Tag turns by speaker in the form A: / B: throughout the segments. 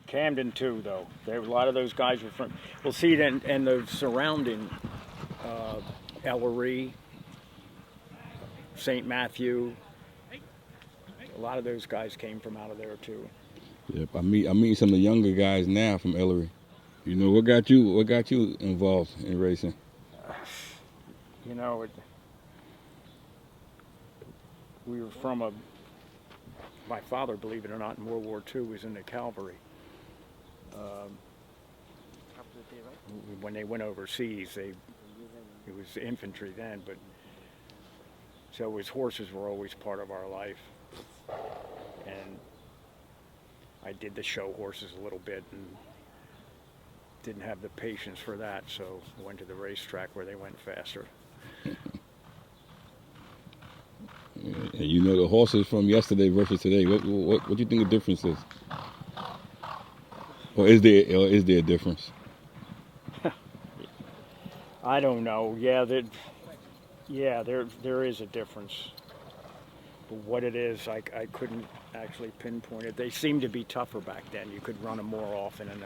A: Camden too, though. A lot of those guys were from. We'll see it in the surrounding Ellery, St. Matthew. A lot of those guys came from out of there too.
B: Yep, I'm meeting some of the younger guys now from Ellery. You know, what got you involved in racing?
A: You know, we were from my father, believe it or not, in World War II was in the cavalry. When they went overseas, it was infantry then, but so his horses were always part of our life. And I did the show horses a little bit and didn't have the patience for that, so I went to the racetrack where they went faster.
B: And you know the horses from yesterday versus today. What do you think the difference is? Or is there a difference?
A: I don't know. Yeah, there is a difference. But what it is, I couldn't actually pinpoint it. They seemed to be tougher back then. You could run them more often and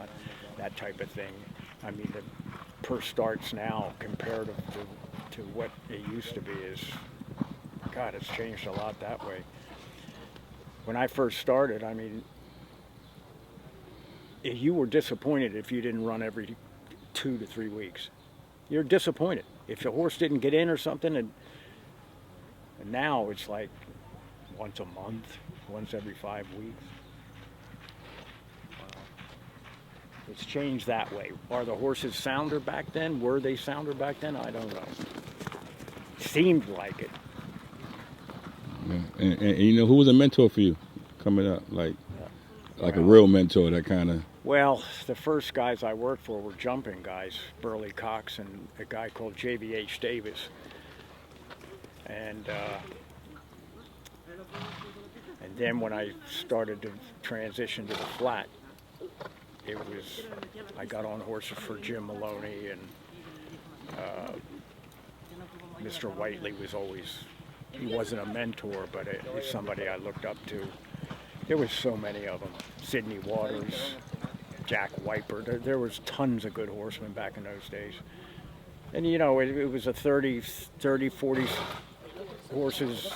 A: that type of thing. I mean, the per starts now comparative to what it used to be is, God, it's changed a lot that way. When I first started, I mean, you were disappointed if you didn't run every 2 to 3 weeks. You're disappointed if the horse didn't get in or something. And now it's like once a month, once every 5 weeks. It's changed that way. Are the horses sounder back then? Were they sounder back then? I don't know. Seemed like it.
B: Yeah. And you know, who was a mentor for you coming up? Like a real mentor that kind of...
A: Well, the first guys I worked for were jumping guys, Burley Cox and a guy called J.V.H. Davis. And then when I started to transition to the flat, I got on horses for Jim Maloney, and Mr. Whiteley was always, he wasn't a mentor, but he's somebody I looked up to. There was so many of them. Sidney Waters, Jack Wiper. There was tons of good horsemen back in those days. And you know, it was a 30, 40 horses.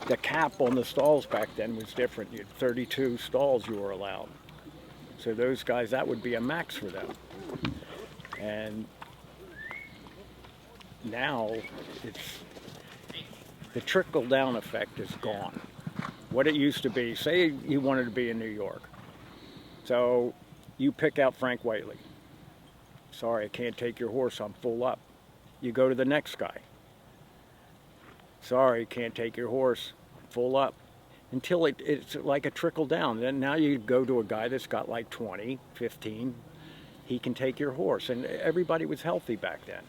A: The cap on the stalls back then was different. You had 32 stalls you were allowed. So those guys, that would be a max for them. And now the trickle-down effect is gone. What it used to be, say you wanted to be in New York. So you pick out Frank Whiteley. Sorry, I can't take your horse, I'm full up. You go to the next guy. Sorry, can't take your horse, full up. Until it's like a trickle down. Then now you go to a guy that's got like 20, 15, he can take your horse. And everybody was healthy back then.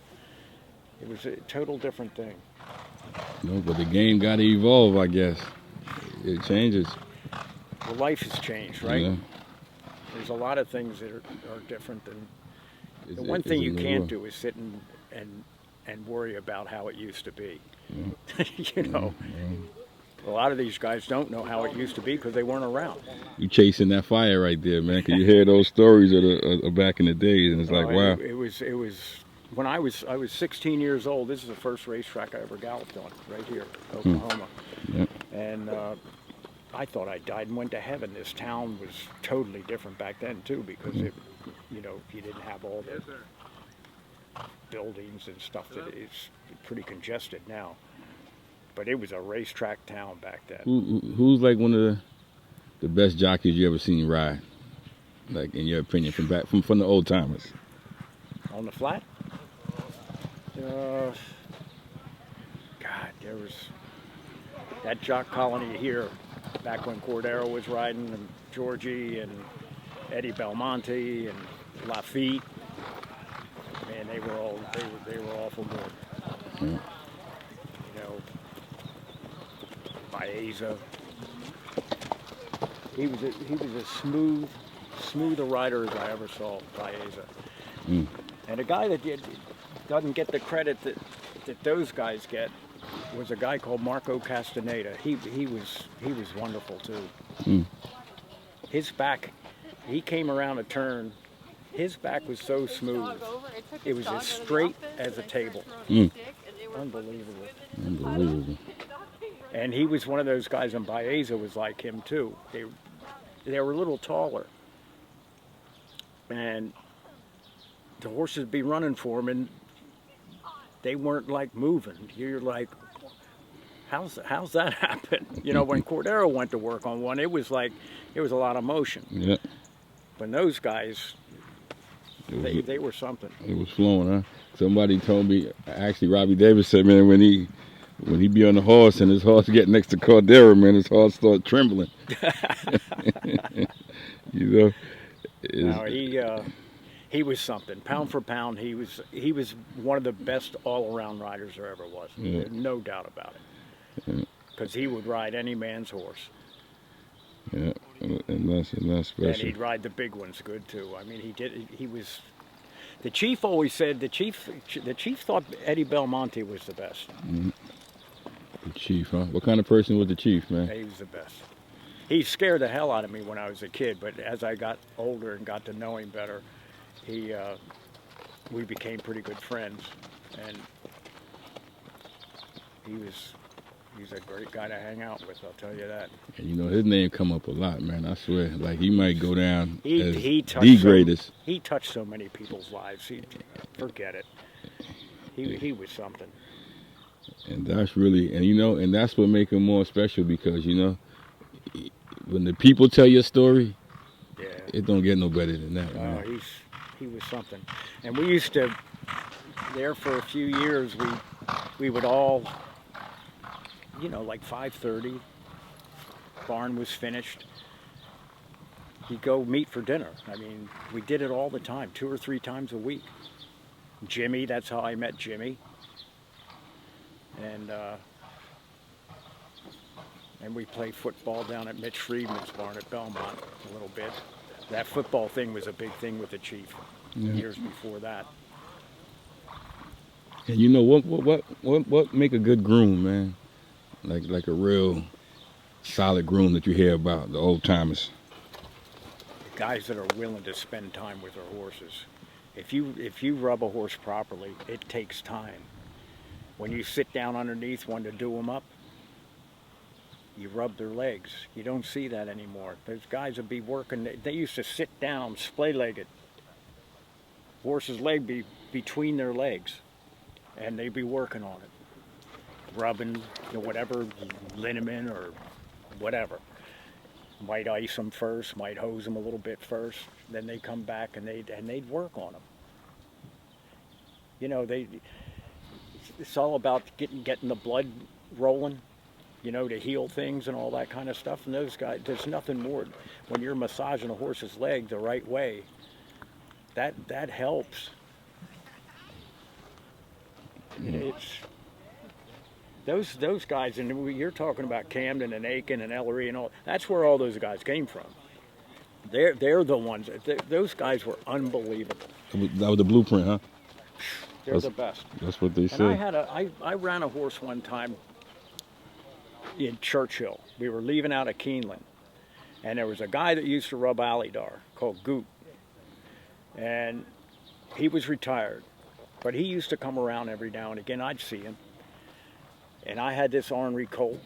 A: It was a total different thing.
B: No, but the game got to evolve, I guess. It changes.
A: Well, life has changed, right?
B: Yeah.
A: There's a lot of things that are different than... The one thing you can't do is sit and worry about how it used to be. Yeah. You know, a lot of these guys don't know how it used to be because they weren't around.
B: You chasing that fire right there, man, because you hear those stories of back in the days, and it's like, wow.
A: It was when I was 16 years old. This is the first racetrack I ever galloped on, right here, Oklahoma.
B: Yeah.
A: And I thought I died and went to heaven. This town was totally different back then too, because you know, you didn't have all the buildings and stuff that is pretty congested now. But it was a racetrack town back then.
B: Who's like one of the best jockeys you ever seen ride? Like, in your opinion, from the old timers?
A: On the flat? God, there was that jock colony here back when Cordero was riding, and Georgie and Eddie Belmonte and Lafitte. Man, they were awful good.
B: Yeah.
A: You know, Baeza. He was as smooth a rider as I ever saw, Baeza. And a guy that doesn't get the credit that those guys get was a guy called Marco Castaneda. He was wonderful too. his back, he came around a turn, his back was so smooth. It was as straight as a table. Unbelievable.
B: Unbelievable.
A: And he was one of those guys, and 𝐈𝐧𝐬𝐢𝐝 was like him too. They were a little taller. And the horses would be running for him, and they weren't like moving. You're like, how's that happen? You know, when Cordero went to work on one, it was like, it was a lot of motion.
B: Yeah.
A: When those guys, they were something.
B: It was flowing, huh? Somebody told me, actually Robbie Davis said, man, when he be on the horse and his horse get next to Cordero, man, his horse start trembling. You know?
A: No, he was something. Pound for pound, he was one of the best all-around riders there ever was.
B: Yeah.
A: No doubt about it. Because he would ride any man's horse.
B: Yeah, and that's special.
A: And he'd ride the big ones good too. I mean, he was. The chief always said the chief thought Eddie Belmonte was the best.
B: Mm-hmm. The chief, huh? What kind of person was the chief, man?
A: He was the best. He scared the hell out of me when I was a kid, but as I got older and got to know him better, we became pretty good friends, and he's a great guy to hang out with, I'll tell you that.
B: And you know, his name come up a lot, man, I swear. Like, he might go down as
A: the
B: greatest.
A: He touched so many people's lives. Forget it. He was something.
B: And that's really, and you know, and that's what makes him more special, because, you know, when the people tell your story,
A: yeah,
B: it don't get no better than that, man.
A: He was something. And we used to, there for a few years, we would all, you know, like 5:30, barn was finished, he'd go meet for dinner. I mean, we did it all the time, 2 or 3 times a week. Jimmy, that's how I met Jimmy. And we played football down at Mitch Friedman's barn at Belmont a little bit. That football thing was a big thing with the chief years before that.
B: And you know what make a good groom, man? Like a real solid groom that you hear about, the old timers.
A: Guys that are willing to spend time with their horses. If you rub a horse properly, it takes time. When you sit down underneath one to do them up, you rub their legs. You don't see that anymore. Those guys would be working, they used to sit down, splay-legged. Horse's leg be between their legs, and they'd be working on it. Rubbing, you know, whatever, liniment or whatever. Might ice them first, might hose them a little bit first, then they come back and they'd work on them. You know, it's all about getting the blood rolling, you know, to heal things and all that kind of stuff. And those guys, there's nothing more. When you're massaging a horse's leg the right way, that helps. It's those guys, and you're talking about Camden and Aiken and Ellery and all. That's where all those guys came from. They're the ones. Those guys were unbelievable.
B: That was the blueprint, huh?
A: They're the best.
B: That's what they
A: say.
B: And
A: I ran a horse one time in Churchill. We were leaving out of Keeneland, and there was a guy that used to rub Alydar called 𝐓𝐡𝐞, and he was retired, but he used to come around every now and again. I'd see him, and I had this ornery colt.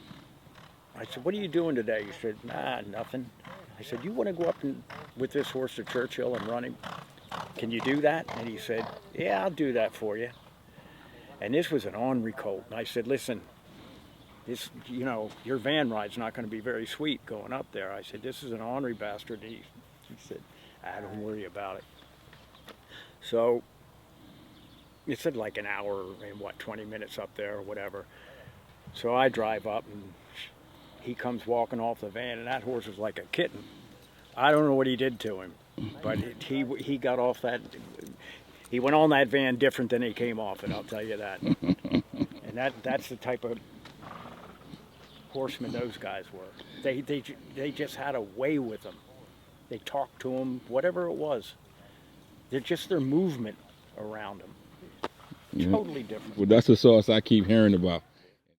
A: I said, "What are you doing today?" He said, "Nah, nothing." I said, "You want to go up with this horse to Churchill and run him? Can you do that?" And he said, "Yeah, I'll do that for you." And this was an ornery colt. And I said, "Listen, this, you know, your van ride's not going to be very sweet going up there." I said, "This is an ornery bastard." And he said, "Don't worry about it." So it said like an hour and 20 minutes up there or whatever. So I drive up, and he comes walking off the van, and that horse was like a kitten. I don't know what he did to him, but he got off that. He went on that van different than he came off it, I'll tell you that. And that's the type of horsemen those guys were. They just had a way with them. They talked to them, whatever it was. They're just their movement around them. Totally different.
B: Well, that's the sauce I keep hearing about.